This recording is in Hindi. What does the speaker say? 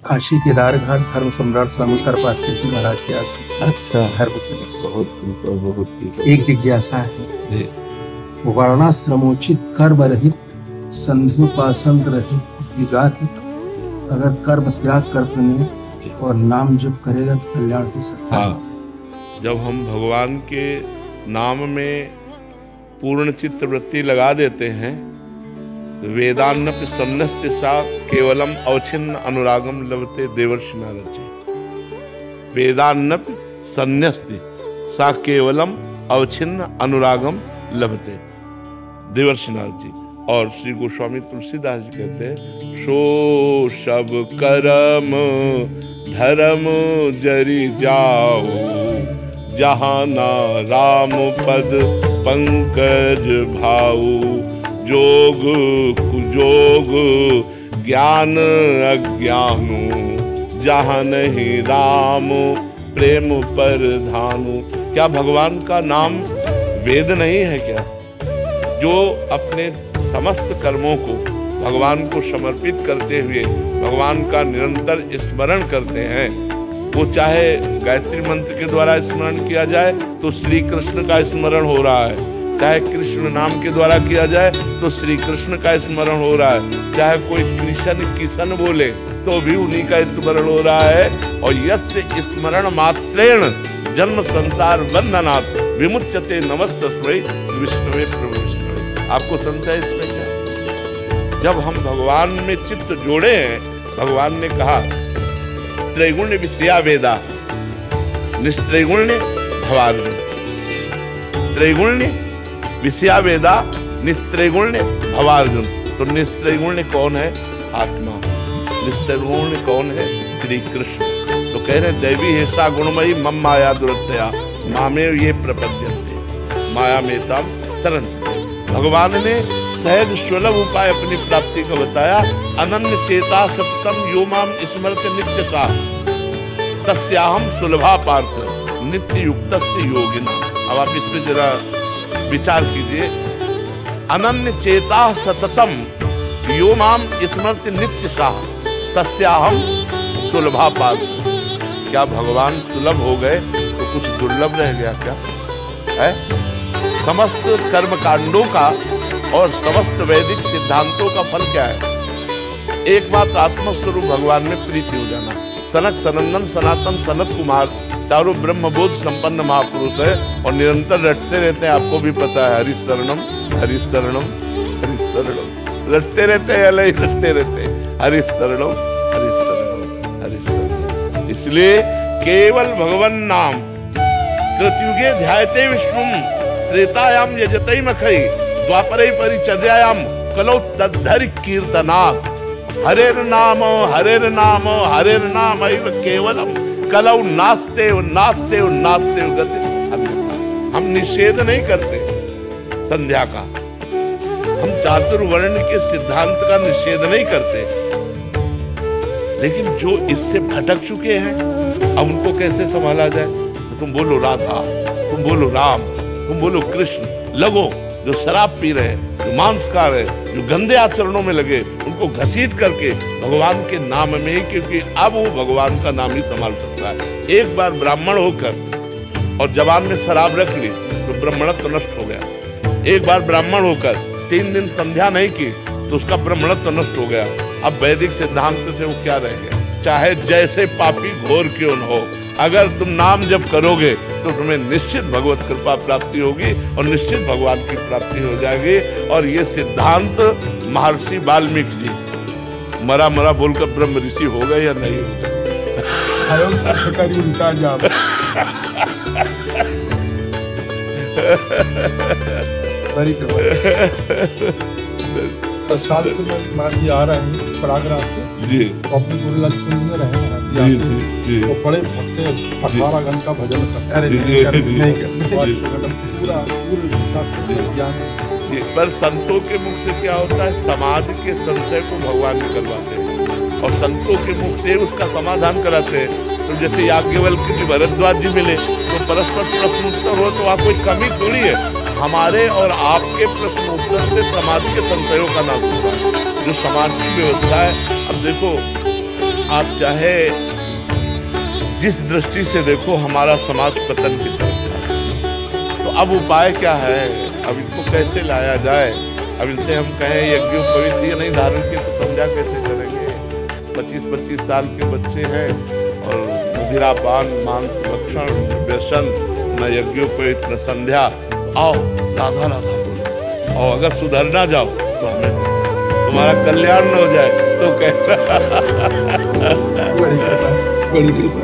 काशी केदारघाट धर्म सम्राट स्वामी कृपातीर्थ जी महाराज के आश्रम। अच्छा, धर्म से बहुत एक जिज्ञासा है जी। वर्णाश्रमोचित कर्म रहित संध्योपासन रहित विगात, अगर कर्म त्याग करने और नाम जप करेगा तो कल्याण हो सकता है। हाँ, जब हम भगवान के नाम में पूर्ण चित्त वृत्ति लगा देते हैं, वेदान्नपि सन्नस्ति सा केवलम अवच्छिन्न अनुरागम लभते देवर्षि नारद जी। वेदान्नपि सन्नस्ति सा केवलम अवच्छिन्न अनुरागम लभते देवर्षि नारद जी। और श्री गोस्वामी तुलसीदास जी कहते हैं, सो सब कर्म धर्म जरि जाओ, जहाँ ना राम पद पंकज भाऊ। जोग कुजोग ज्ञान अज्ञानो, जहाँ नहीं राम प्रेम पर धानु। क्या भगवान का नाम वेद नहीं है क्या? जो अपने समस्त कर्मों को भगवान को समर्पित करते हुए भगवान का निरंतर स्मरण करते हैं, वो चाहे गायत्री मंत्र के द्वारा स्मरण किया जाए तो श्री कृष्ण का स्मरण हो रहा है, चाहे कृष्ण नाम के द्वारा किया जाए तो श्री कृष्ण का स्मरण हो रहा है, चाहे कोई कृष्ण किशन बोले तो भी उन्हीं का स्मरण हो रहा है। और यस्य स्मरण मात्रेण जन्म संसार बंधनात् विमुच्यते नमस्तस्मै विष्णुवे प्रभु विष्णुवे। आपको संशय इसमें क्या? जब हम भगवान में चित्त जोड़े हैं, भगवान ने कहा त्रैगुण्य विषया वेदा निस्त्रैगुण्य भवार्जुन। त्रैगुण्य विषया वेदा निस्त्रैगुण्य भवार्जुन। तो निस्त्रैगुण्य कौन है? आत्मा। निस्त्रैगुण्य कौन है? श्री कृष्ण। तो कह रहे दैवी हेसा गुणमयी मम माया दुरत्या मामेव ये प्रपद्यन्ते माया में तम तरन्ते। भगवान ने सहज सुलभ उपाय अपनी प्राप्ति का बताया। अनन्य चेता सततम यो माम स्मरते नित्य सा तस्याहम सुलभा पार्थ नित्य युक्तस्य योगिना। अब आप इस पे जरा विचार कीजिए। अनन्य चेता सततम यो माम स्मरति नित्य सा तस्याहम सुलभा पार्थ। क्या भगवान सुलभ हो गए तो कुछ दुर्लभ रह गया क्या है? समस्त कर्म कांडों का और समस्त वैदिक सिद्धांतों का फल क्या है? एक बात आत्मस्वरूप भगवान में प्रीति हो जाना। सनक सनंदन सनातन सनत कुमार चारों ब्रह्मबोध संपन्न महापुरुष है और निरंतर रटते रहते हैं। आपको भी पता है, हरिशरणम हरिशरणम हरिशरणम रटते रहते हैं, अलग रटते रहते हैं, हरिशरणम हरिशरणम हरिशरणम। इसलिए केवल भगवन नाम कृतयुगे ध्यायते विष्णुम त्रेतायाम यजते मखई द्वापरे परिचर्यायाम कलौ तद्धरि कीर्तनात्। हरेर नाम हरेर नाम हरेर नाम एव केवलम कलौ नास्ते नास्ते नास्ते गति अन्यथा। हम निषेध नहीं करते संध्या का, हम चातुर्वर्ण के सिद्धांत का निषेध नहीं करते, लेकिन जो इससे भटक चुके हैं अब उनको कैसे संभाला जाए? तो तुम बोलो राधा, तुम बोलो राम, तुम बोलो कृष्ण, लगो जो शराब पी रहे हैं, जो मांसकार है, जो गंदे आचरणों में लगे, उनको घसीट करके भगवान के नाम में ही, क्योंकि अब वो भगवान का नाम ही संभाल सकता है। एक बार ब्राह्मण होकर और जबान में शराब रख ली तो ब्राह्मणत्व नष्ट हो गया। एक बार ब्राह्मण होकर 3 दिन संध्या नहीं की तो उसका ब्राह्मणत्व नष्ट हो गया। अब वैदिक सिद्धांत से वो क्या रह गया? चाहे जैसे पापी घोर क्यों न हो, अगर तुम नाम जब करोगे तो तुम्हें निश्चित भगवत कृपा प्राप्ति होगी और निश्चित भगवान की प्राप्ति हो जाएगी। और ये सिद्धांत महर्षि वाल्मीकि जी मरा मरा बोलकर ब्रह्म ऋषि हो गए या नहीं हो गए? साल से महाराज जी आ रहे हैं प्रयागराज से जी, अपने गुरु लक्ष्मण में रहे महाराज जी जी जी तो बड़े भक्ते 18 घंटा भजन करते पूरा पूरे शास्त्र के ज्ञान। पर संतों के मुख से क्या होता है? समाज के संशय को भगवान निकलवाते हैं और संतों के मुख से उसका समाधान कराते हैं। तो जैसे याज्ञवल्क्य जी भरद्वाज जी मिले तो परस्पर प्रश्नोत्तर हो तो वहाँ कोई कमी थोड़ी है। हमारे और आपके प्रश्नोत्तर से समाज के संशयों का नाश होता है, जो समाज की व्यवस्था है। अब देखो, आप चाहे जिस दृष्टि से देखो, हमारा समाज पतन की तरफ जा रहा है। तो अब उपाय क्या है? अब इनको कैसे लाया जाए? अब इनसे हम कहें यज्ञोपवीत ये नहीं धारण की तो संध्या कैसे करेंगे? 25-25 साल के बच्चे हैं और मदिरापान, मांस भक्षण, व्यसन, न यज्ञोपवीत न संध्या। तो आओ राधा राधा बोलो, और अगर सुधरना जाओ तो हमें तुम्हारा कल्याण न हो जाए तो बड़ी कृपा, बड़ी कृपा।